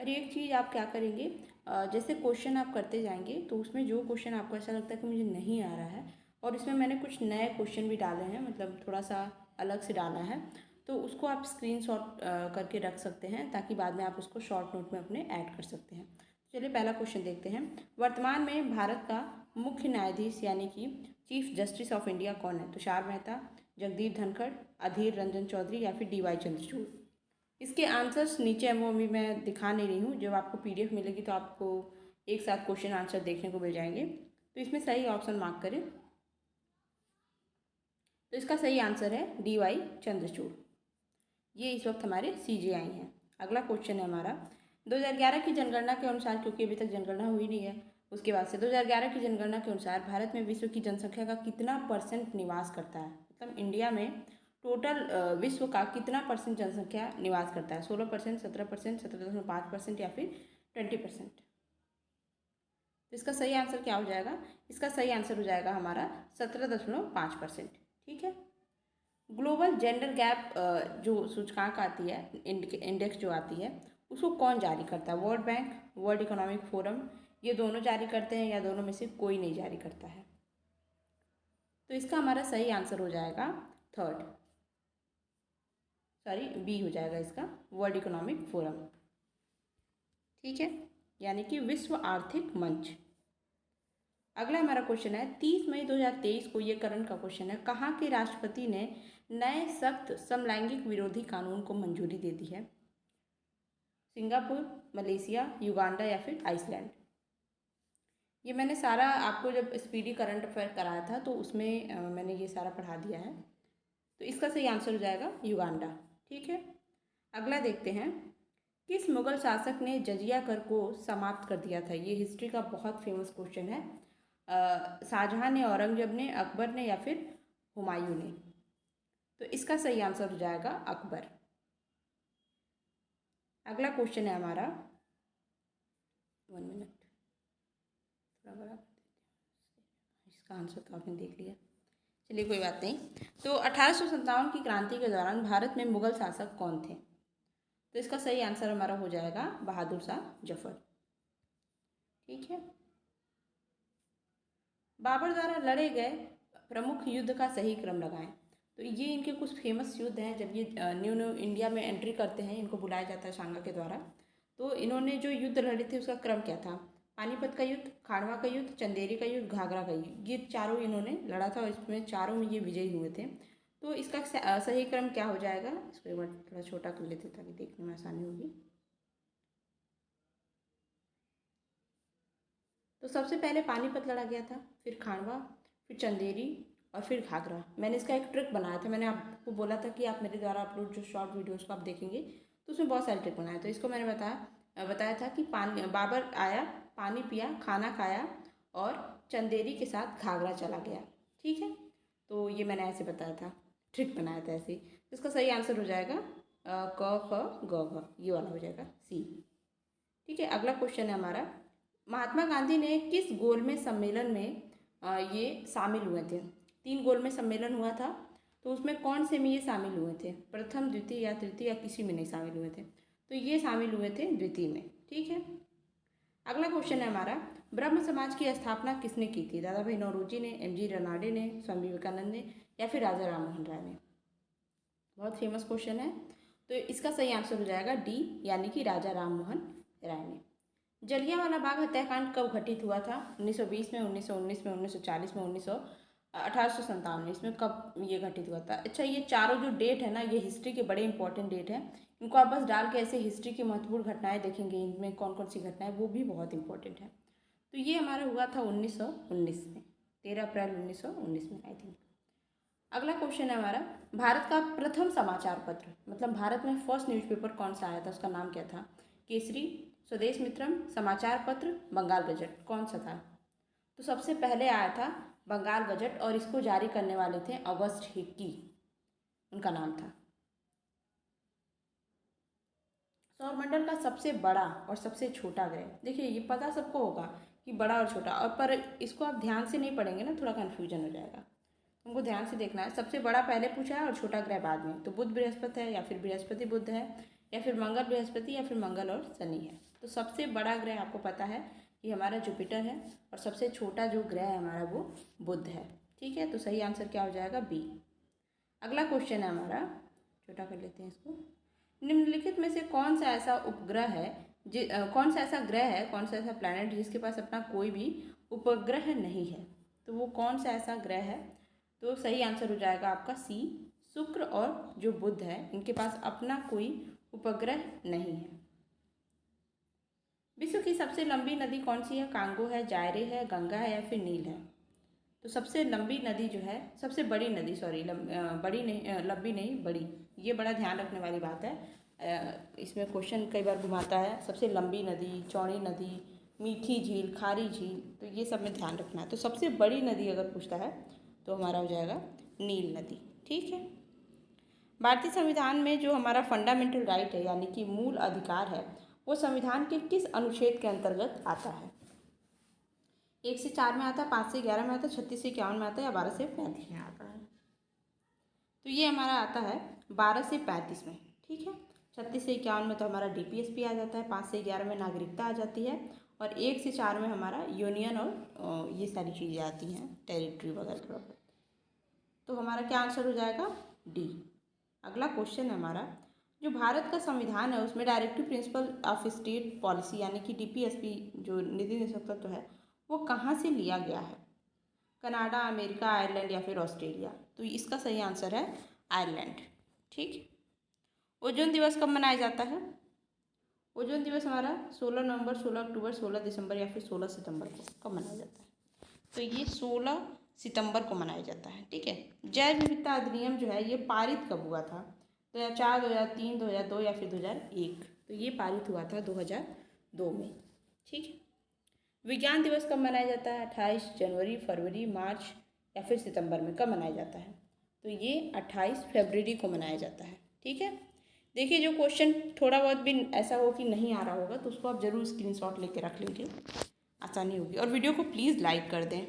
और एक चीज़ आप क्या करेंगे, जैसे क्वेश्चन आप करते जाएंगे तो उसमें जो क्वेश्चन आपको ऐसा लगता है कि मुझे नहीं आ रहा है, और इसमें मैंने कुछ नए क्वेश्चन भी डाले हैं, मतलब थोड़ा सा अलग से डाला है, तो उसको आप स्क्रीनशॉट करके रख सकते हैं ताकि बाद में आप उसको शॉर्ट नोट में अपने ऐड कर सकते हैं। चलिए पहला क्वेश्चन देखते हैं। वर्तमान में भारत का मुख्य न्यायाधीश यानी कि चीफ जस्टिस ऑफ इंडिया कौन है? तुषार मेहता, जगदीप धनखड़, अधीर रंजन चौधरी या फिर डी वाई चंद्रचूड़। इसके आंसर्स नीचे है, वो अभी मैं दिखा नहीं रही हूँ, जब आपको पीडीएफ मिलेगी तो आपको एक साथ क्वेश्चन आंसर देखने को मिल जाएंगे। तो इसमें सही ऑप्शन मार्क करें। तो इसका सही आंसर है डी वाई चंद्रचूड़। ये इस वक्त हमारे सीजेआई हैं। अगला क्वेश्चन है हमारा 2011 की जनगणना के अनुसार, क्योंकि अभी तक जनगणना हुई नहीं है, उसके बाद से 2011 की जनगणना के अनुसार भारत में विश्व की जनसंख्या का कितना % निवास करता है? मतलब इंडिया में टोटल विश्व का कितना % जनसंख्या निवास करता है? 16%, 17%, 17.5% या फिर 20%। तो इसका सही आंसर क्या हो जाएगा? इसका सही आंसर हो जाएगा हमारा 17.5%। ठीक है। ग्लोबल जेंडर गैप जो सूचकांक आती है, इंडेक्स जो आती है, उसको कौन जारी करता है? World bank, world economic forum, ये दोनों जारी करते हैं या दोनों में से कोई नहीं जारी करता है? तो इसका हमारा सही आंसर हो जाएगा थर्ड, सॉरी बी हो जाएगा इसका, वर्ल्ड इकोनॉमिक फोरम। ठीक है, यानी कि विश्व आर्थिक मंच। अगला हमारा क्वेश्चन है 30 मई 2023 को, ये करंट का क्वेश्चन है, कहाँ के राष्ट्रपति ने नए सख्त समलैंगिक विरोधी कानून को मंजूरी दे दी है? सिंगापुर, मलेशिया, युगांडा या फिर आइसलैंड। ये मैंने सारा आपको जब स्पीडी करंट अफेयर कराया था तो उसमें मैंने ये सारा पढ़ा दिया है। तो इसका सही आंसर हो जाएगा युगांडा। ठीक है। अगला देखते हैं, किस मुगल शासक ने जजिया कर को समाप्त कर दिया था? ये हिस्ट्री का बहुत फेमस क्वेश्चन है। शाहजहां ने, औरंगजेब ने, अकबर ने या फिर हुमायूं ने? तो इसका सही आंसर हो जाएगा अकबर। अगला क्वेश्चन है हमारा, 1 मिनट, थोड़ा बड़ा, इसका आंसर तो आपने देख लिया, चलिए कोई बात नहीं। तो 1857 की क्रांति के दौरान भारत में मुगल शासक कौन थे? तो इसका सही आंसर हमारा हो जाएगा बहादुर शाह जफर। ठीक है। बाबर द्वारा लड़े गए प्रमुख युद्ध का सही क्रम लगाएं। तो ये इनके कुछ फेमस युद्ध हैं, जब ये न्यू न्यू इंडिया में एंट्री करते हैं, इनको बुलाया जाता है सांगा के द्वारा। तो इन्होंने जो युद्ध लड़े थे उसका क्रम क्या था? पानीपत का युद्ध, खानवा का युद्ध, चंदेरी का युद्ध, घाघरा का युद्ध, ये चारों इन्होंने लड़ा था और इसमें चारों में ये विजयी हुए थे। तो इसका सही क्रम क्या हो जाएगा? इसको एक बार थोड़ा छोटा कर लेते ताकि देखने में आसानी होगी। तो सबसे पहले पानीपत लड़ा गया था, फिर खानवा, फिर चंदेरी और फिर घाघरा। मैंने इसका एक ट्रिक बनाया था, मैंने आपको बोला था कि आप मेरे द्वारा अपलोड जो शॉर्ट वीडियोस को आप देखेंगे तो उसमें बहुत सारे ट्रिक बनाए। तो इसको मैंने बताया था कि पानी, बाबर आया, पानी पिया, खाना खाया और चंदेरी के साथ घाघरा चला गया। ठीक है। तो ये मैंने ऐसे बताया था, ट्रिक बनाया था ऐसे। तो इसका सही आंसर हो जाएगा क ख ग घ, ये वाला हो जाएगा सी। ठीक है। अगला क्वेश्चन है हमारा, महात्मा गांधी ने किस गोलमेज सम्मेलन में ये शामिल हुए थे? 3 गोलमेज सम्मेलन हुआ था, तो उसमें कौन से में ये शामिल हुए थे? प्रथम, द्वितीय या तृतीय, या किसी में नहीं शामिल हुए थे? तो ये शामिल हुए थे द्वितीय में। ठीक है। अगला क्वेश्चन है हमारा, ब्रह्म समाज की स्थापना किसने की थी? दादा भाई नौरोजी ने, एम जी रनाडे ने, स्वामी विवेकानंद ने या फिर राजा राम मोहन राय ने? बहुत फेमस क्वेश्चन है। तो इसका सही आंसर हो जाएगा डी, यानी कि राजा राम मोहन राय ने। जलियांवाला बाग हत्याकांड कब घटित हुआ था? 1920 में, 1919 में, 1940 में, 1857 में? इसमें कब ये घटित हुआ था? अच्छा, ये चारों जो डेट है ना, ये हिस्ट्री के बड़े इंपॉर्टेंट डेट हैं। इनको आप बस डाल के ऐसे हिस्ट्री की महत्वपूर्ण घटनाएं देखेंगे, इनमें कौन कौन सी घटनाएं, वो भी बहुत इंपॉर्टेंट है। तो ये हमारा हुआ था 1919 में, 13 अप्रैल 1919 में आई थिंक। अगला क्वेश्चन है हमारा, भारत का प्रथम समाचार पत्र, मतलब भारत में फर्स्ट न्यूज़पेपर कौन सा आया था, उसका नाम क्या था? केसरी, स्वदेश मित्रम, समाचार पत्र, बंगाल गजट, कौन सा था? तो सबसे पहले आया था बंगाल गजट, और इसको जारी करने वाले थे अगस्त हिक्की, उनका नाम था। सौरमंडल का सबसे बड़ा और सबसे छोटा ग्रह, देखिए ये पता सबको होगा कि बड़ा और छोटा, और पर इसको आप ध्यान से नहीं पढ़ेंगे ना, थोड़ा कन्फ्यूजन हो जाएगा। तुमको ध्यान से देखना है, सबसे बड़ा पहले पूछा है और छोटा ग्रह बाद में। तो बुध बृहस्पति है या फिर बृहस्पति बुध है या फिर मंगल बृहस्पति या फिर मंगल और शनि है। तो सबसे बड़ा ग्रह आपको पता है कि हमारा जुपिटर है और सबसे छोटा जो ग्रह है हमारा वो बुध है। ठीक है, तो सही आंसर क्या हो जाएगा? बी। अगला क्वेश्चन है हमारा, छोटा कर लेते हैं इसको। निम्नलिखित में से कौन सा ऐसा उपग्रह है कौन सा ऐसा ग्रह है, कौन सा ऐसा प्लैनेट जिसके पास अपना कोई भी उपग्रह नहीं है? तो वो कौन सा ऐसा ग्रह है? तो सही आंसर हो जाएगा आपका सी, शुक्र और जो बुध है इनके पास अपना कोई उपग्रह नहीं है। विश्व की सबसे लंबी नदी कौन सी है? कांगो है, जायरे है, गंगा है या फिर नील है? तो सबसे लंबी नदी जो है, सबसे बड़ी नदी, सॉरी बड़ी नहीं, लंबी नहीं बड़ी, ये बड़ा ध्यान रखने वाली बात है। इसमें क्वेश्चन कई बार घुमाता है, सबसे लंबी नदी, चौड़ी नदी, मीठी झील, खारी झील, तो ये सब में ध्यान रखना है। तो सबसे बड़ी नदी अगर पूछता है तो हमारा हो जाएगा नील नदी। ठीक है, भारतीय संविधान में जो हमारा फंडामेंटल राइट है यानी कि मूल अधिकार है वो संविधान के किस अनुच्छेद के अंतर्गत आता है? 1 से 4 में आता है, 5 से 11 में आता है, 36 से 51 में आता है या 12 से 35 में आता है? तो ये हमारा आता है 12 से 35 में। ठीक है, 36 से 51 में तो हमारा डीपीएसपी आ जाता है, 5 से 11 में नागरिकता आ जाती है और 1 से 4 में हमारा यूनियन और ये सारी चीज़ें आती हैं, टेरिटरी वगैरह। तो हमारा क्या आंसर हो जाएगा? डी। अगला क्वेश्चन है हमारा, जो भारत का संविधान है उसमें directive principle of state policy यानी कि डीपीएसपी जो नीति निषेधत्व है वो कहाँ से लिया गया है? कनाडा, अमेरिका, आयरलैंड या फिर ऑस्ट्रेलिया? तो इसका सही आंसर है आयरलैंड। ठीक, ओजोन दिवस कब मनाया जाता है? ओजोन दिवस हमारा 16 नवंबर, 16 अक्टूबर, 16 दिसंबर या फिर 16 सितंबर को कब मनाया जाता है? तो ये 16 सितंबर को मनाया जाता है। ठीक है, जैव विविधता अधिनियम जो है ये पारित कब हुआ था? 2004, 2003, 2002 या फिर 2001? तो ये पारित हुआ था 2002 में। ठीक है, विज्ञान दिवस कब मनाया जाता है? 28 जनवरी, फरवरी, मार्च या फिर सितंबर में? कब मनाया जाता है? तो ये 28 फरवरी को मनाया जाता है। ठीक है, देखिए जो क्वेश्चन थोड़ा बहुत भी ऐसा हो कि नहीं आ रहा होगा तो उसको आप ज़रूर स्क्रीनशॉट लेके रख लीजिए, आसानी होगी। और वीडियो को प्लीज़ लाइक कर दें।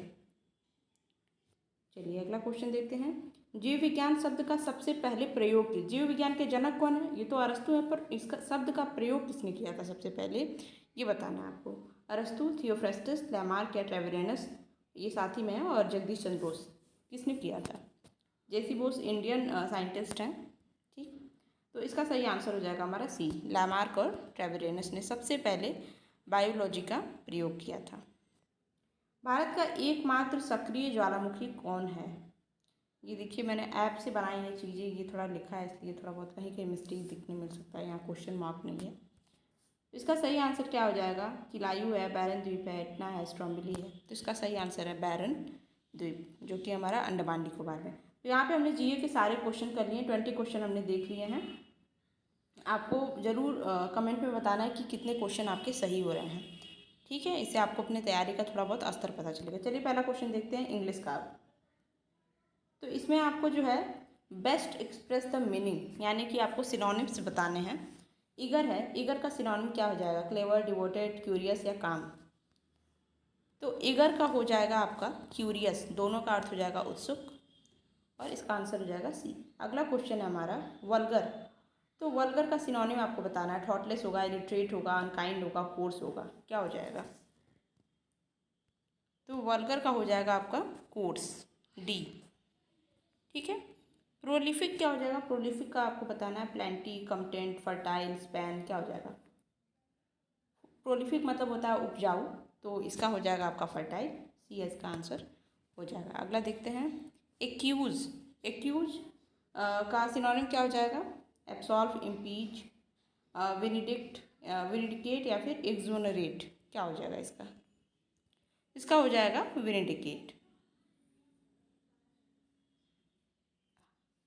चलिए अगला क्वेश्चन देखते हैं। जीव विज्ञान शब्द का सबसे पहले प्रयोग, जीव विज्ञान के जनक कौन है? ये तो अरस्तु है, पर इसका शब्द का प्रयोग किसने किया था सबसे पहले, ये बताना है आपको। अरस्तु, थियोफ्रास्टस, लैमार्क या ट्रेवियनस, ये साथ ही में है। और जगदीश चंद्र बोस किसने किया था? जेसी बोस इंडियन साइंटिस्ट हैं। ठीक, तो इसका सही आंसर हो जाएगा हमारा सी, लैमार्क और ट्रेवियनस ने सबसे पहले बायोलॉजी का प्रयोग किया था। भारत का एकमात्र सक्रिय ज्वालामुखी कौन है? ये देखिए मैंने ऐप से बनाई है चीज़ें, ये थोड़ा लिखा है इसलिए थोड़ा बहुत कहीं कहीं मिस्टेक दिखने मिल सकता है, यहाँ क्वेश्चन मार्क नहीं है। इसका सही आंसर क्या हो जाएगा? किलायू है, बैरन द्वीप है, एटना है, स्ट्रॉम्बेली है। तो इसका सही आंसर है बैरन द्वीप, जो कि हमारा अंडमान निकोबार में। तो यहाँ पे हमने जीए के सारे क्वेश्चन कर लिए, 20 क्वेश्चन हमने देख लिए हैं। आपको ज़रूर कमेंट में बताना है कि कितने क्वेश्चन आपके सही हो रहे हैं। ठीक है, इससे आपको अपने तैयारी का थोड़ा बहुत स्तर पता चलेगा। चलिए पहला क्वेश्चन देखते हैं इंग्लिश का। तो इसमें आपको जो है बेस्ट एक्सप्रेस द मीनिंग यानी कि आपको सिनोनिम्स बताने हैं। ईगर है, ईगर का सिनोनिम क्या हो जाएगा? क्लेवर, डिवोटेड, क्यूरियस या काम? तो ईगर का हो जाएगा आपका क्यूरियस, दोनों का अर्थ हो जाएगा उत्सुक और इसका आंसर हो जाएगा सी। अगला क्वेश्चन है हमारा वल्गर। तो वल्गर का सिनोनिम आपको बताना है। थॉटलेस होगा, इलिटरेट होगा, अनकाइंड होगा, कोर्स होगा, क्या हो जाएगा? तो वल्गर का हो जाएगा आपका कोर्स, डी। ठीक है, प्रोलिफिक क्या हो जाएगा? प्रोलिफिक का आपको बताना है प्लेंटी, कंटेंट, फर्टाइल, स्पैन, क्या हो जाएगा? प्रोलिफिक मतलब होता है उपजाऊ, तो इसका हो जाएगा आपका फर्टाइल, सी एस का आंसर हो जाएगा। अगला देखते हैं एक्यूज। एक्यूज का सिनोनिम क्या हो जाएगा? एब्सॉल्व, इम्पीच, विनिडिक्ट, विनिडिकेट या फिर एक्सोनरेट, क्या हो जाएगा इसका? इसका हो जाएगा विनिडिकेट।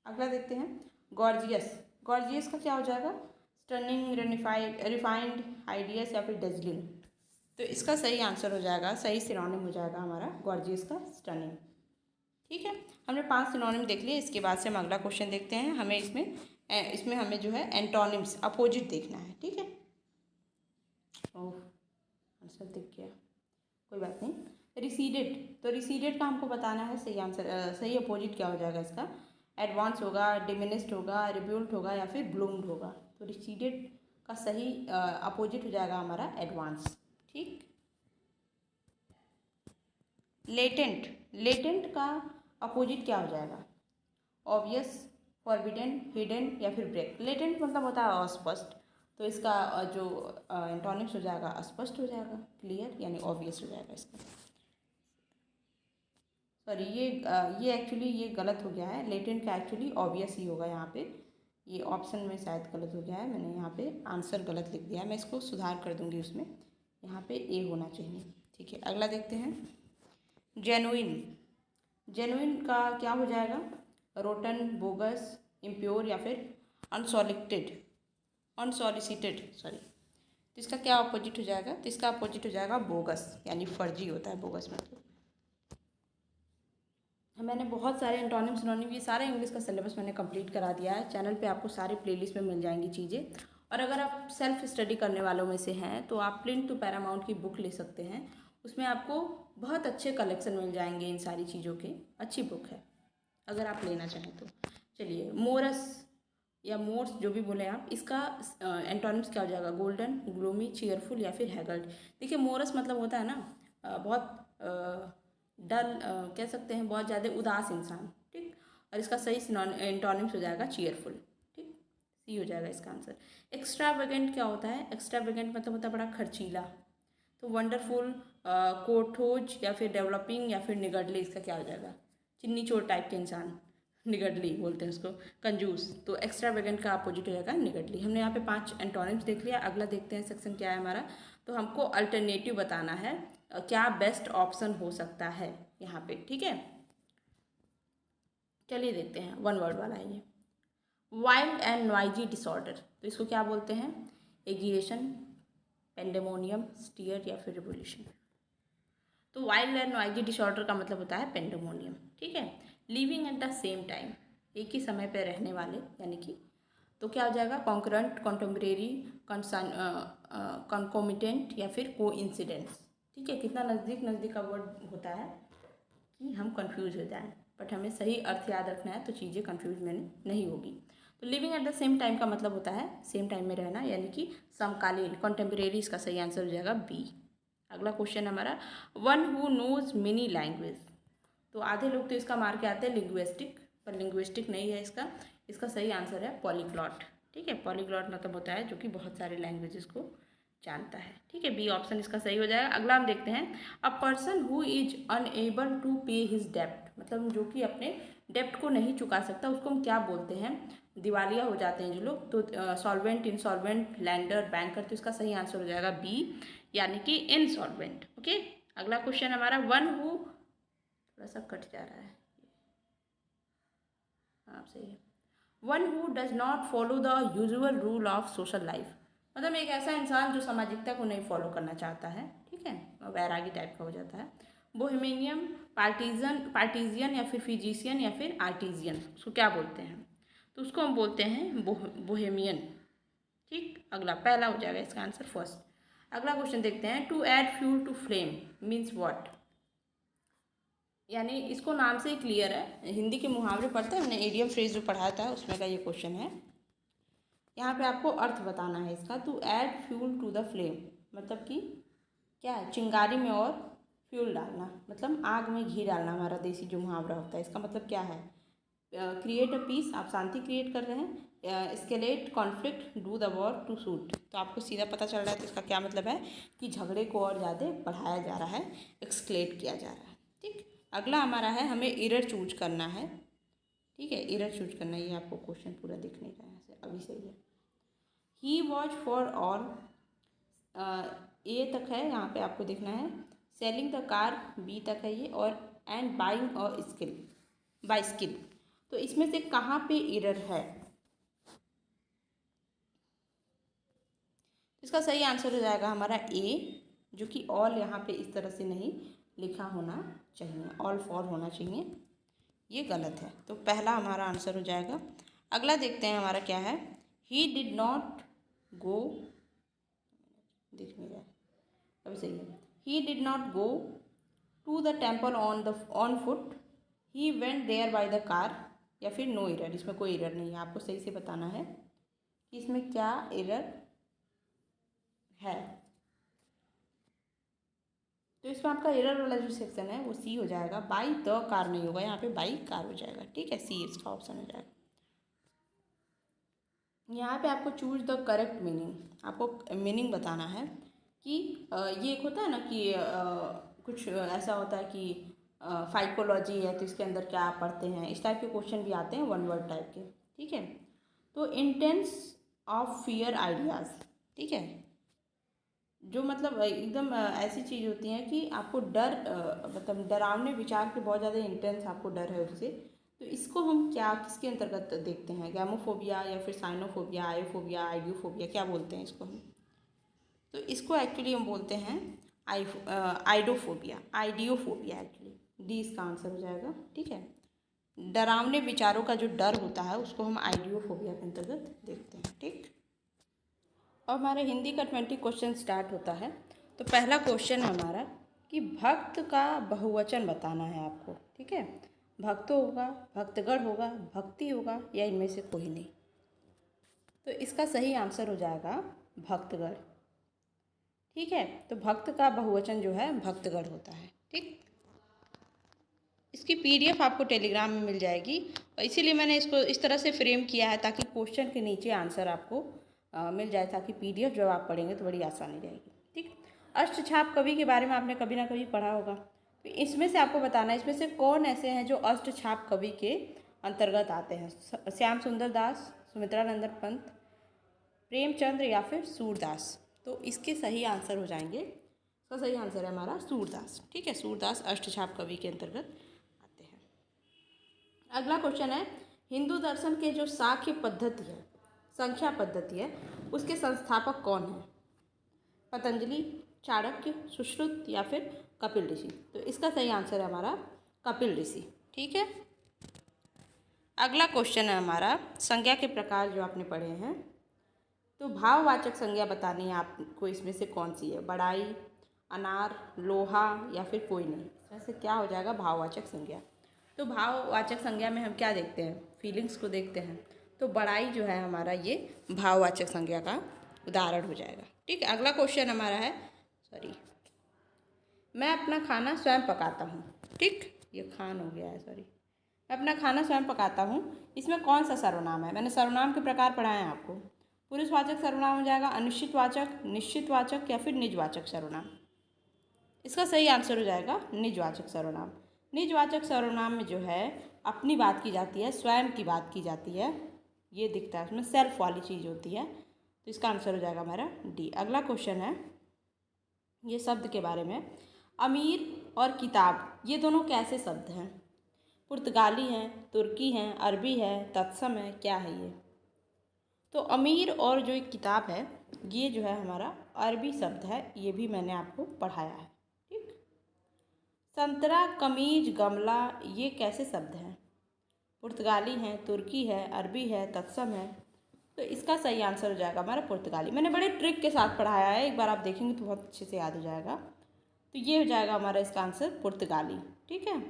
अगला देखते हैं गॉर्जियस। गॉर्जियस का क्या हो जाएगा? स्टनिंग, रिफाइंड, आइडियस या फिर डजलिंग? तो इसका सही आंसर हो जाएगा, सही सिनोनिम हो जाएगा हमारा गॉर्जियस का स्टनिंग। ठीक है, हमने 5 सिनोनिम देख लिए। इसके बाद से हम अगला क्वेश्चन देखते हैं। हमें इसमें हमें जो है एंटोनिम्स, अपोजिट देखना है। ठीक है, ओह आंसर दिख गया, कोई बात नहीं। रिसीडेड, तो रिसीडेड का हमको बताना है सही आंसर, सही अपोजिट क्या हो जाएगा इसका? एडवांस होगा, डिमिनिस्ड होगा, रिब्यूल्ड होगा या फिर ब्लूम्ड होगा? तो रिसीडेड का सही अपोजिट हो जाएगा हमारा एडवांस। ठीक। लेटेंट, लेटेंट का अपोजिट क्या हो जाएगा? ऑब्वियस, फॉरबिडन, हिडन या फिर ब्रेक। लेटेंट मतलब होता है अस्पष्ट, तो इसका जो एंटोनिम्स हो जाएगा अस्पष्ट हो जाएगा, क्लियर यानी ऑब्वियस हो जाएगा इसका। सॉरी, ये एक्चुअली ये गलत हो गया है, लेटेंट का एक्चुअली ऑब्वियस ही होगा यहाँ पे, ये ऑप्शन में शायद गलत हो गया है, मैंने यहाँ पे आंसर गलत लिख दिया है, मैं इसको सुधार कर दूँगी, उसमें यहाँ पे ए होना चाहिए। ठीक है, अगला देखते हैं। जेनुइन, जेनुइन का क्या हो जाएगा? रोटन, बोगस, इम्प्योर या फिर अनसॉलिसिटेड, अनसॉलिसिटेड सॉरी, तो इसका क्या अपोजिट हो जाएगा? तो इसका अपोजिट हो जाएगा बोगस, यानी फर्जी होता है बोगस मतलब। मैंने बहुत सारे एंटोनिम सिनोनिम ये सारा इंग्लिश का सिलेबस मैंने कंप्लीट करा दिया है, चैनल पे आपको सारे प्लेलिस्ट में मिल जाएंगी चीज़ें। और अगर आप सेल्फ स्टडी करने वालों में से हैं तो आप प्रिंट टू पैरामाउंट की बुक ले सकते हैं, उसमें आपको बहुत अच्छे कलेक्शन मिल जाएंगे इन सारी चीज़ों के, अच्छी बुक है अगर आप लेना चाहें तो। चलिए, मोरस या मोर्स जो भी बोले आप, इसका एंटोनिम्स क्या हो जाएगा? गोल्डन, ग्लूमी, चीयरफुल या फिर हैगल्ड। देखिए, मोरस मतलब होता है ना बहुत डल, कह सकते हैं बहुत ज़्यादा उदास इंसान। ठीक, और इसका सही एंटोनिम्स हो जाएगा चीयरफुल। ठीक, सी हो जाएगा इसका आंसर। एक्स्ट्रावेगेंट क्या होता है? एक्स्ट्रावेगेंट मतलब होता है बड़ा खर्चीला। तो वंडरफुल, कोठोज या फिर डेवलपिंग या फिर निगडली, इसका क्या हो जाएगा? चिन्नी चोर टाइप के इंसान, निगडली बोलते हैं उसको, कंजूस। तो एक्स्ट्रावेगेंट का अपोजिट हो जाएगा निगडली। हमने यहाँ पे 5 एंटोनिम्स देख लिया। अगला देखते हैं सेक्शन क्या है हमारा। तो हमको अल्टरनेटिव बताना है, क्या बेस्ट ऑप्शन हो सकता है यहाँ पे। ठीक है, चलिए देखते हैं। 1 वर्ड वाला है ये, वाइल्ड एंड नॉइजी डिसऑर्डर। तो इसको क्या बोलते हैं? एगिएशन, पेंडेमोनियम, स्टीयर या फिर रिवोल्यूशन। तो वाइल्ड एंड नॉइजी डिसऑर्डर का मतलब होता है पेंडेमोनियम। ठीक है, living at the same time, एक ही समय पर रहने वाले, यानी कि तो क्या हो जाएगा? कॉन्करेंट, कॉन्टेम्परेरी, कॉन्कोमिटेंट या फिर कोइंसिडेंस। ठीक है, कितना नज़दीक नज़दीक का वर्ड होता है कि हम कंफ्यूज हो जाएं, बट हमें सही अर्थ याद रखना है तो चीज़ें कंफ्यूज में नहीं होगी। तो living at the same time का मतलब होता है सेम टाइम में रहना, यानी कि समकालीन, कॉन्टेम्परेरी, इसका सही आंसर हो जाएगा बी। अगला क्वेश्चन हमारा, one who knows many language. तो आधे लोग तो इसका मार के आते हैं लिंग्विस्टिक, पर लिंग्विस्टिक नहीं है इसका, इसका सही आंसर है पॉलीग्लॉट। ठीक है, पॉलीग्लॉट मतलब होता है जो कि बहुत सारे लैंग्वेजेस को जानता है। ठीक है, बी ऑप्शन इसका सही हो जाएगा। अगला हम देखते हैं, a person who is unable to pay his डेप्ट, मतलब जो कि अपने डेप्ट को नहीं चुका सकता, उसको हम क्या बोलते हैं? दिवालिया हो जाते हैं जो लोग, तो सॉल्वेंट, इंसॉल्वेंट, लैंडर, बैंकर। तो इसका सही आंसर हो जाएगा बी, यानी कि इनसॉल्वेंट। ओके, अगला क्वेश्चन हमारा, वन हु, थोड़ा सा कट जा रहा है, हाँ सही है, one who does not follow the usual rule of social life. मतलब एक ऐसा इंसान जो सामाजिकता को नहीं फॉलो करना चाहता है। ठीक है, वैरागी टाइप का हो जाता है। बोहेमियन, पार्टीजियन या फिर फिजिशियन या फिर आर्टिजियन, उसको क्या बोलते हैं? तो उसको हम बोलते हैं बोहेमियन। ठीक, अगला पहला हो जाएगा इसका आंसर फर्स्ट। अगला क्वेश्चन देखते हैं, to add fuel to flame means what. यानी इसको नाम से ही क्लियर है, हिंदी के मुहावरे पढ़ते हैं हमने, एडियम फ्रेज जो पढ़ाया था उसमें का ये क्वेश्चन है। यहाँ पे आपको अर्थ बताना है इसका। To add fuel to the flame मतलब कि क्या है? चिंगारी में और फ्यूल डालना, मतलब आग में घी डालना, हमारा देसी जो मुहावरा होता है। इसका मतलब क्या है? क्रिएट अ पीस, आप शांति क्रिएट कर रहे हैं। Escalate conflict, do the war, to suit. तो आपको सीधा पता चल रहा है तो इसका क्या मतलब है कि झगड़े को और ज़्यादा बढ़ाया जा रहा है, एक्सक्लेट किया जा रहा है। ठीक, अगला हमारा है, हमें इरर चूज करना है। ठीक है, इरर चूज करना, ये आपको क्वेश्चन पूरा दिख नहीं रहा है, अभी सही है। ही वॉच फॉर ऑल, ए तक है, यहाँ पे आपको देखना है। सेलिंग द कार, बी तक है ये, और and buying a skill, bye skill. तो इसमें से कहाँ पे इरर है? इसका सही आंसर हो जाएगा हमारा ए, जो कि ऑल यहाँ पे इस तरह से नहीं लिखा होना चाहिए, ऑल फॉर होना चाहिए, ये गलत है। तो पहला हमारा आंसर हो जाएगा। अगला देखते हैं हमारा क्या है, ही डिड नॉट गो, दिख नहीं रहा है, अभी सही है। He did not go to the temple on foot, he went there by the car, या फिर नो इरर। इसमें कोई इरर नहीं है, आपको सही से बताना है। कि इसमें क्या एरर है। तो इसमें आपका एरर वाला जो सेक्शन है वो सी हो जाएगा, बाई द कार नहीं होगा, यहाँ पे बाई कार हो जाएगा। ठीक है, सी इसका ऑप्शन हो जाएगा। यहाँ पे आपको चूज द करेक्ट मीनिंग, आपको मीनिंग बताना है कि ये एक होता है ना कि कुछ ऐसा होता है कि फाइकोलॉजी है तो इसके अंदर क्या आप पढ़ते हैं, इस टाइप के क्वेश्चन भी आते हैं, वन वर्ड टाइप के। ठीक है, तो इंटेंस ऑफ फियर आइडियाज़। ठीक है, जो मतलब एकदम ऐसी चीज़ होती हैं कि आपको डर मतलब डरावने विचार के बहुत ज़्यादा इंटेंस आपको डर है उससे। तो इसको हम क्या किसके अंतर्गत देखते हैं, गैमोफोबिया या फिर साइनोफोबिया, आयोफोबिया, आइडियोफोबिया, क्या बोलते हैं इसको हम? तो इसको एक्चुअली हम बोलते हैं आइडोफोबिया, आइडियोफोबिया एक्चुअली। डी इसका आंसर हो जाएगा। ठीक है, डरावने विचारों का जो डर होता है उसको हम आइडियोफोबिया के अंतर्गत देखते हैं। ठीक, और हमारे हिंदी का 20 क्वेश्चन स्टार्ट होता है। तो पहला क्वेश्चन है हमारा कि भक्त का बहुवचन बताना है आपको। ठीक है, भक्त होगा, भक्तगण होगा, भक्ति होगा, या इनमें से कोई नहीं। तो इसका सही आंसर हो जाएगा भक्तगण। ठीक है, तो भक्त का बहुवचन जो है भक्तगण होता है। ठीक, इसकी पीडीएफ आपको टेलीग्राम में मिल जाएगी, और इसीलिए मैंने इसको इस तरह से फ्रेम किया है ताकि क्वेश्चन के नीचे आंसर आपको मिल जाए, ताकि पीडीएफ जब आप पढ़ेंगे तो बड़ी आसानी रहेगी। ठीक, अष्टछाप कवि के बारे में आपने कभी ना कभी पढ़ा होगा। तो इसमें से आपको बताना है इसमें से कौन ऐसे हैं जो अष्टछाप कवि के अंतर्गत आते हैं। श्याम सुंदर दास, सुमित्रानंदन पंत, प्रेमचंद्र, या फिर सूरदास। तो इसके सही आंसर हो जाएंगे, इसका सही आंसर है हमारा सूरदास। ठीक है, सूरदास अष्टछाप कवि के अंतर्गत आते हैं। अगला क्वेश्चन है, हिंदू दर्शन के जो सांख्य पद्धति है, संख्या पद्धति है, उसके संस्थापक कौन है? पतंजलि, चाणक्य, सुश्रुत, या फिर कपिल ऋषि। तो इसका सही आंसर है हमारा कपिल ऋषि। ठीक है, अगला क्वेश्चन है हमारा संज्ञा के प्रकार जो आपने पढ़े हैं। तो भाववाचक संज्ञा बतानी है आपको, इसमें से कौन सी है? बड़ाई, अनार, लोहा, या फिर कोई नहीं। इसमें से क्या हो जाएगा भाववाचक संज्ञा? तो भाववाचक संज्ञा में हम क्या देखते हैं? फीलिंग्स को देखते हैं। तो बड़ाई जो है हमारा ये भाववाचक संज्ञा का उदाहरण हो जाएगा। ठीक है, अगला क्वेश्चन हमारा है, सॉरी, मैं अपना खाना स्वयं पकाता हूँ। ठीक, ये खान हो गया है, सॉरी, मैं अपना खाना स्वयं पकाता हूँ, इसमें कौन सा सर्वनाम है? मैंने सर्वनाम के प्रकार पढ़ाए हैं आपको। पुरुषवाचक सर्वनाम हो जाएगा, अनिश्चितवाचक, निश्चितवाचक, या फिर निजवाचक सर्वनाम। इसका सही आंसर हो जाएगा निजवाचक सर्वनाम। निजवाचक सर्वनाम में जो है अपनी बात की जाती है, स्वयं की बात की जाती है, ये दिखता है उसमें, सेल्फ वाली चीज़ होती है। तो इसका आंसर हो जाएगा हमारा डी। अगला क्वेश्चन है ये शब्द के बारे में, अमीर और किताब ये दोनों कैसे शब्द हैं? पुर्तगाली हैं, तुर्की हैं, अरबी है, तत्सम है, क्या है ये? तो अमीर और जो एक किताब है ये जो है हमारा अरबी शब्द है, ये भी मैंने आपको पढ़ाया है। ठीक, संतरा, कमीज, गमला ये कैसे शब्द हैं? पुर्तगाली हैं, तुर्की है, अरबी है, तत्सम है। तो इसका सही आंसर हो जाएगा हमारा पुर्तगाली। मैंने बड़े ट्रिक के साथ पढ़ाया है, एक बार आप देखेंगे तो बहुत अच्छे से याद हो जाएगा। तो ये हो जाएगा हमारा इसका आंसर पुर्तगाली। ठीक है,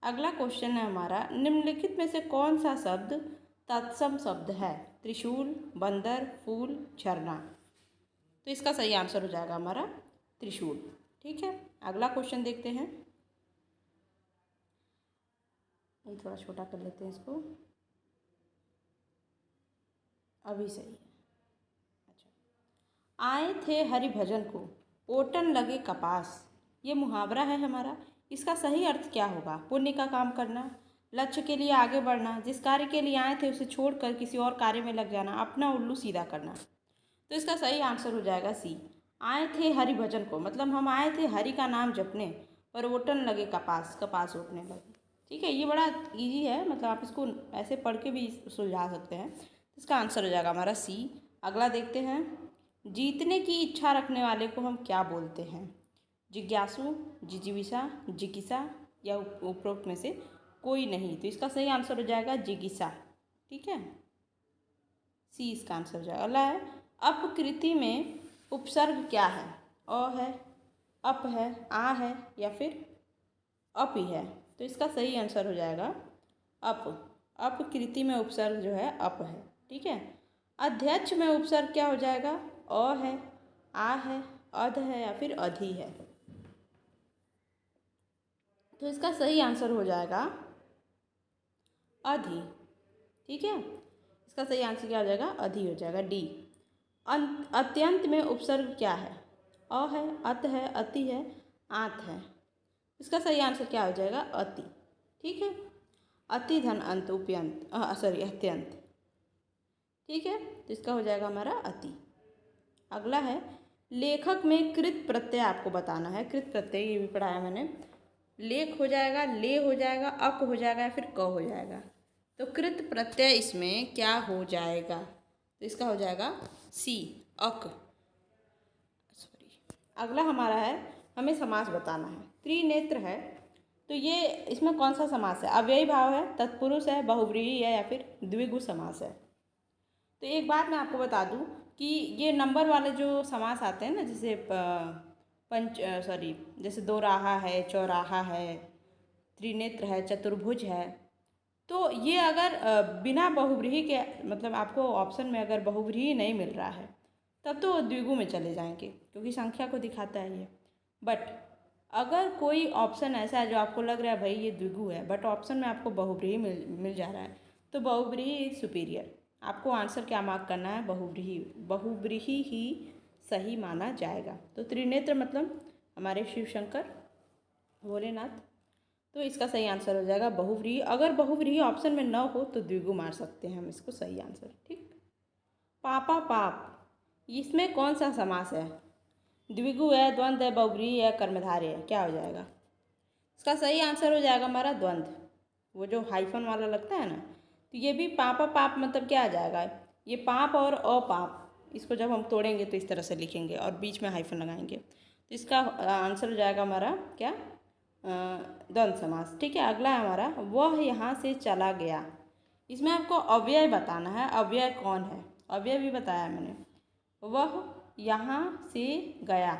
अगला क्वेश्चन है हमारा, निम्नलिखित में से कौन सा शब्द तत्सम शब्द है? त्रिशूल, बंदर, फूल, झरना। तो इसका सही आंसर हो जाएगा हमारा त्रिशूल। ठीक है, अगला क्वेश्चन देखते हैं, ये थोड़ा छोटा कर लेते हैं इसको, अभी सही है। अच्छा, आए थे हरि भजन को, ओटन लगे कपास, ये मुहावरा है हमारा। इसका सही अर्थ क्या होगा? पुण्य का काम करना, लक्ष्य के लिए आगे बढ़ना, जिस कार्य के लिए आए थे उसे छोड़कर किसी और कार्य में लग जाना, अपना उल्लू सीधा करना। तो इसका सही आंसर हो जाएगा सी। आए थे हरि भजन को मतलब हम आए थे हरि का नाम जपने, पर ओटन लगे कपास, कपास ओटने लगे। ठीक है, ये बड़ा इजी है, मतलब आप इसको ऐसे पढ़ के भी सुलझा सकते हैं। इसका आंसर हो जाएगा हमारा सी। अगला देखते हैं, जीतने की इच्छा रखने वाले को हम क्या बोलते हैं? जिज्ञासु, जिजीविषा, जिज्ञासा, या उपरोक्त में से कोई नहीं। तो इसका सही आंसर हो जाएगा जिज्ञासा। ठीक है, सी इसका आंसर हो जाएगा। अगला है, अपकृति में उपसर्ग क्या है? अ है, अप है, आ है, या फिर अप ही है। तो इसका सही आंसर हो जाएगा अप। अपकृति में उपसर्ग जो है अप है। ठीक है, अध्यक्ष में उपसर्ग क्या हो जाएगा? अ है, आ है, अध है या फिर अधि है। तो इसका सही आंसर हो जाएगा अधि। ठीक है, इसका सही आंसर क्या हो जाएगा? अधि हो जाएगा, डी। अत्यंत में उपसर्ग क्या है? अ है, अत है, अति है, आत है। इसका सही आंसर क्या हो जाएगा? अति। ठीक है, अति धन अंत उपयंत, सॉरी अत्यंत। ठीक है, तो इसका हो जाएगा हमारा अति। अगला है लेखक में कृत प्रत्यय आपको बताना है। कृत प्रत्यय ये भी पढ़ाया मैंने। लेख हो जाएगा, ले हो जाएगा, अक हो जाएगा या फिर क हो जाएगा। तो कृत प्रत्यय इसमें क्या हो जाएगा? तो इसका हो जाएगा सी, अक। सॉरी, अगला हमारा है हमें समास बताना है। त्रिनेत्र है, तो ये इसमें कौन सा समास है? अव्ययी भाव है, तत्पुरुष है, बहुव्रीहि है या फिर द्विगु समास है। तो एक बात मैं आपको बता दूं कि ये नंबर वाले जो समास आते हैं ना, जैसे जैसे दो राहा है, चौराहा है, त्रिनेत्र है, चतुर्भुज है, तो ये अगर बिना बहुव्रीहि के, मतलब आपको ऑप्शन में अगर बहुव्रीहि नहीं मिल रहा है तब तो द्विगु में चले जाएंगे, क्योंकि संख्या को दिखाता है ये। बट अगर कोई ऑप्शन ऐसा है जो आपको लग रहा है भाई ये द्विगु है, बट ऑप्शन में आपको बहुव्रीहि मिल जा रहा है, तो बहुव्रीहि इज सुपीरियर। आपको आंसर क्या मार्क करना है? बहुव्रीहि। बहुव्रीहि ही सही माना जाएगा। तो त्रिनेत्र मतलब हमारे शिव शंकर भोलेनाथ। तो इसका सही आंसर हो जाएगा बहुव्रीहि। अगर बहुव्रीहि ऑप्शन में न हो तो द्विगु मार सकते हैं हम इसको सही आंसर। ठीक। पापा पाप, इसमें कौन सा समास है? द्विगु है, द्वंद्व है, बहुव्रीहि है, कर्मधारय है, क्या हो जाएगा? इसका सही आंसर हो जाएगा हमारा द्वंद्व। वो जो हाइफन वाला लगता है ना, तो ये भी पापा पाप मतलब क्या आ जाएगा? ये पाप और अपाप, इसको जब हम तोड़ेंगे तो इस तरह से लिखेंगे और बीच में हाइफन लगाएंगे, तो इसका आंसर हो जाएगा हमारा क्या? द्वंद्व समास। ठीक है, अगला है हमारा वह यहाँ से चला गया। इसमें आपको अव्यय बताना है। अव्यय कौन है? अव्यय भी बताया मैंने। वह यहाँ से गया,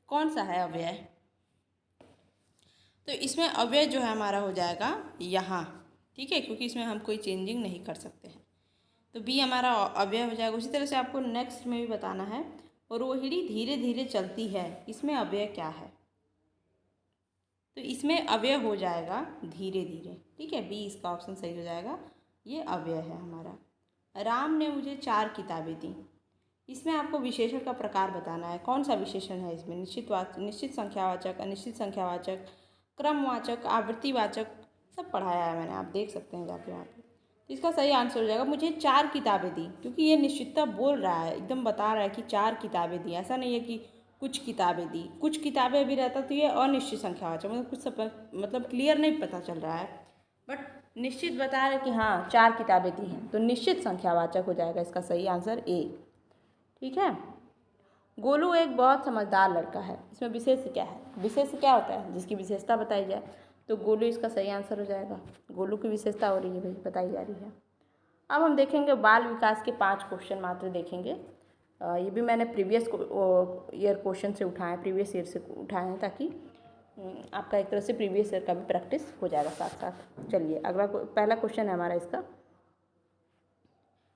कौन सा है अव्यय? तो इसमें अव्यय जो है हमारा हो जाएगा यहाँ। ठीक है, क्योंकि इसमें हम कोई चेंजिंग नहीं कर सकते हैं, तो बी हमारा अव्यय हो जाएगा। उसी तरह से आपको नेक्स्ट में भी बताना है रोहिणी धीरे धीरे चलती है, इसमें अव्यय क्या है? तो इसमें अव्यय हो जाएगा धीरे धीरे। ठीक है, बी इसका ऑप्शन सही हो जाएगा, ये अव्यय है हमारा। राम ने मुझे 4 किताबें दी, इसमें आपको विशेषण का प्रकार बताना है। कौन सा विशेषण है इसमें? निश्चित संख्यावाचक, अनिश्चित संख्यावाचक, क्रमवाचक, आवृत्तिवाचक, सब पढ़ाया है मैंने, आप देख सकते हैं जाके वहाँ पे। तो इसका सही आंसर हो जाएगा मुझे 4 किताबें दी, क्योंकि ये निश्चितता बोल रहा है, एकदम बता रहा है कि 4 किताबें दी। ऐसा नहीं है कि कुछ किताबें दी। कुछ किताबें भी रहता तो ये अनिश्चित संख्यावाचक, मतलब कुछ मतलब क्लियर नहीं पता चल रहा है, बट निश्चित बता रहे कि हाँ 4 किताबें दी हैं, तो निश्चित संख्यावाचक हो जाएगा इसका सही आंसर ए। ठीक है, गोलू एक बहुत समझदार लड़का है, इसमें विशेष क्या है? विशेष क्या होता है? जिसकी विशेषता बताई जाए, तो गोलू इसका सही आंसर हो जाएगा। गोलू की विशेषता हो रही है भाई, बताई जा रही है। अब हम देखेंगे बाल विकास के 5 क्वेश्चन मात्र देखेंगे। ये भी मैंने प्रीवियस ईयर क्वेश्चन से उठाए, प्रीवियस ईयर से उठाए हैं, ताकि आपका एक तरह से प्रीवियस ईयर का भी प्रैक्टिस हो जाएगा साथ साथ। चलिए अगला पहला क्वेश्चन है हमारा इसका,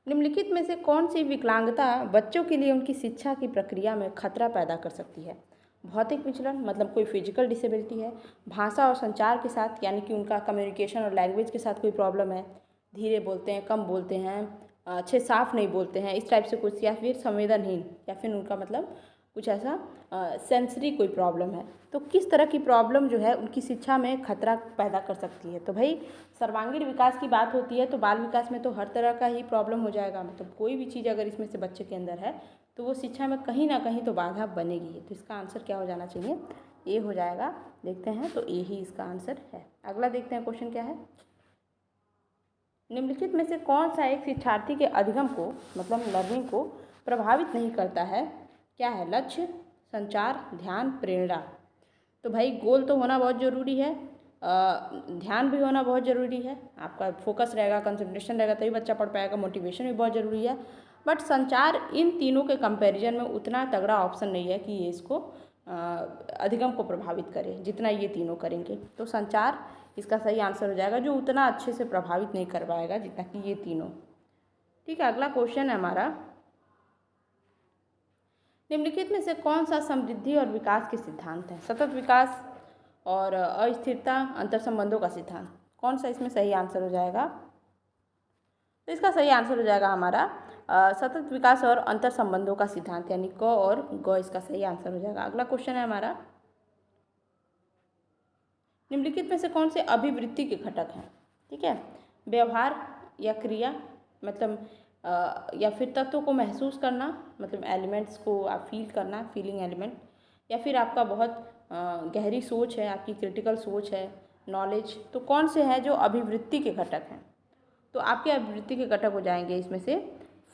निम्नलिखित में से कौन सी विकलांगता बच्चों के लिए उनकी शिक्षा की प्रक्रिया में खतरा पैदा कर सकती है? भौतिक विचलन, मतलब कोई फिजिकल डिसेबिलिटी है, भाषा और संचार के साथ, यानी कि उनका कम्युनिकेशन और लैंग्वेज के साथ कोई प्रॉब्लम है, धीरे बोलते हैं, कम बोलते हैं, अच्छे साफ नहीं बोलते हैं, इस टाइप से कुछ, या फिर संवेदनहीन, या फिर उनका मतलब कुछ ऐसा सेंसरी कोई प्रॉब्लम है। तो किस तरह की प्रॉब्लम जो है उनकी शिक्षा में खतरा पैदा कर सकती है? तो भाई सर्वांगीण विकास की बात होती है तो बाल विकास में तो हर तरह का ही प्रॉब्लम हो जाएगा, मतलब कोई भी चीज़ अगर इसमें से बच्चे के अंदर है तो वो शिक्षा में कहीं ना कहीं तो बाधा बनेगी। तो इसका आंसर क्या हो जाना चाहिए? ए हो जाएगा। देखते हैं, तो ए ही इसका आंसर है। अगला देखते हैं क्वेश्चन क्या है, निम्नलिखित में से कौन सा एक शिक्षार्थी के अधिगम को, मतलब लर्निंग को प्रभावित नहीं करता है? क्या है? लक्ष्य, संचार, ध्यान, प्रेरणा। तो भाई गोल तो होना बहुत ज़रूरी है, ध्यान भी होना बहुत ज़रूरी है, आपका फोकस रहेगा, कंसंट्रेशन रहेगा तभी बच्चा पढ़ पाएगा, मोटिवेशन भी बहुत ज़रूरी है। बट संचार इन तीनों के कंपैरिजन में उतना तगड़ा ऑप्शन नहीं है कि ये इसको अधिगम को प्रभावित करे जितना ये तीनों करेंगे। तो संचार इसका सही आंसर हो जाएगा, जो उतना अच्छे से प्रभावित नहीं कर पाएगा जितना कि ये तीनों। ठीक है, अगला क्वेश्चन है हमारा, निम्नलिखित में से कौन सा समृद्धि और विकास के सिद्धांत है? सतत विकास और अस्थिरता, अंतर संबंधों का सिद्धांत, कौन सा इसमें सही आंसर हो जाएगा? तो इसका सही आंसर हो जाएगा हमारा सतत विकास और अंतर संबंधों का सिद्धांत, यानी क और ग इसका सही आंसर हो जाएगा। अगला क्वेश्चन है हमारा, निम्नलिखित में से कौन से अभिवृत्ति के घटक हैं? ठीक है, व्यवहार या क्रिया, मतलब या फिर तत्वों को महसूस करना, मतलब एलिमेंट्स को आप फील करना, फीलिंग एलिमेंट, या फिर आपका बहुत गहरी सोच है, आपकी क्रिटिकल सोच है, नॉलेज। तो कौन से हैं जो अभिवृत्ति के घटक हैं? तो आपके अभिवृत्ति के घटक हो जाएंगे इसमें से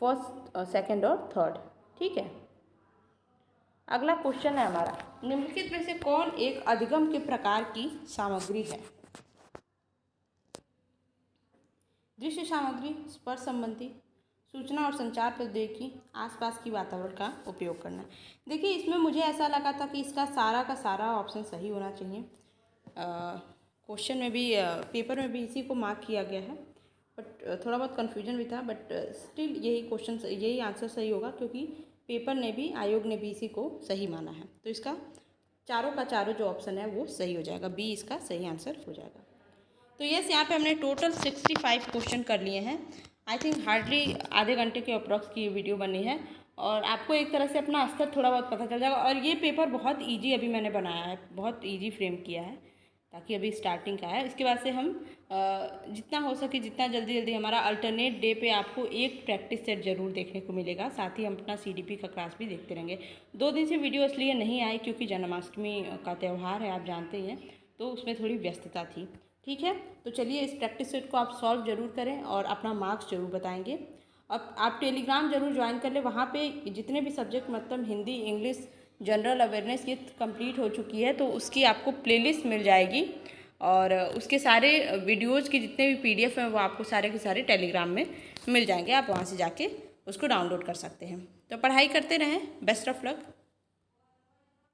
फर्स्ट, सेकंड और थर्ड। ठीक है, अगला क्वेश्चन है हमारा, निम्नलिखित में से कौन एक अधिगम के प्रकार की सामग्री है? दृश्य सामग्री, स्पर्श संबंधी, सूचना और संचार प्रौद्योगिकी, आसपास की वातावरण का उपयोग करना। देखिए, इसमें मुझे ऐसा लगा था कि इसका सारा का सारा ऑप्शन सही होना चाहिए। क्वेश्चन में भी, पेपर में भी इसी को मार्क किया गया है, बट थोड़ा बहुत कन्फ्यूजन भी था, बट स्टिल यही क्वेश्चन, यही आंसर सही होगा, क्योंकि पेपर ने भी, आयोग ने भी इसी को सही माना है। तो इसका चारों का चारों जो ऑप्शन है वो सही हो जाएगा, बी इसका सही आंसर हो जाएगा। तो यस, यहाँ पे हमने टोटल 65 क्वेश्चन कर लिए हैं। आई थिंक हार्डली आधे घंटे के अप्रॉक्स की ये वीडियो बनी है, और आपको एक तरह से अपना स्तर थोड़ा बहुत पता चल जाएगा। और ये पेपर बहुत ईजी अभी मैंने बनाया है, बहुत ईजी फ्रेम किया है, ताकि अभी स्टार्टिंग का है। इसके बाद से हम जितना हो सके, जितना जल्दी हमारा अल्टरनेट डे पे आपको एक प्रैक्टिस सेट ज़रूर देखने को मिलेगा। साथ ही हम अपना CDP का क्लास भी देखते रहेंगे। 2 दिन से वीडियो इसलिए नहीं आई क्योंकि जन्माष्टमी का त्यौहार है, आप जानते ही हैं, तो उसमें थोड़ी व्यस्तता थी। ठीक है, तो चलिए इस प्रैक्टिस सेट को आप सॉल्व जरूर करें और अपना मार्क्स जरूर बताएंगे। अब आप टेलीग्राम जरूर ज्वाइन कर लें, वहाँ पे जितने भी सब्जेक्ट, मतलब हिंदी, इंग्लिश, जनरल अवेयरनेस, ये कंप्लीट हो चुकी है, तो उसकी आपको प्लेलिस्ट मिल जाएगी, और उसके सारे वीडियोज़ के जितने भी PDF हैं वो आपको सारे के सारे टेलीग्राम में मिल जाएंगे। आप वहाँ से जाके उसको डाउनलोड कर सकते हैं। तो पढ़ाई करते रहें, बेस्ट ऑफ लक।